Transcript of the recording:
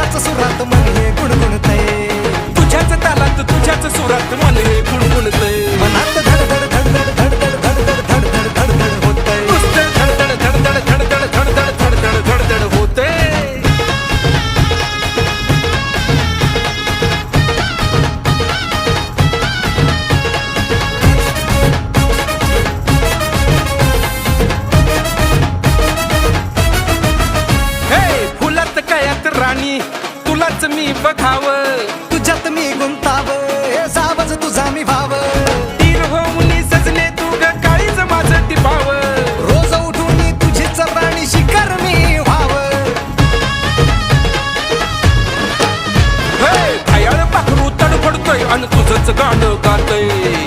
तुझ्याच सुरात मन हे गुणगुणतय, तुझ्याच तालात तुझ्याच सुरात मन हे गुणगुणतय. मनात धडधड धडधड धडधड धडधड धडधड धडधड होतय, नुसतं धडधड धडधड धडधड धडधड धडधड धडधड होतय. फुलात कयात राणी तुलाच मी बघावं, तुझ्यात मी गुंताव, हे सावज तुझा मी भाव. तीर होऊनी सजले तू ग काळीच माझं टिपाव. रोज उठून तुझीच राणी शिकार मी व्हाव. खयाळ पाखरू तडफडतोय आणि तुझंच गाणं गातय.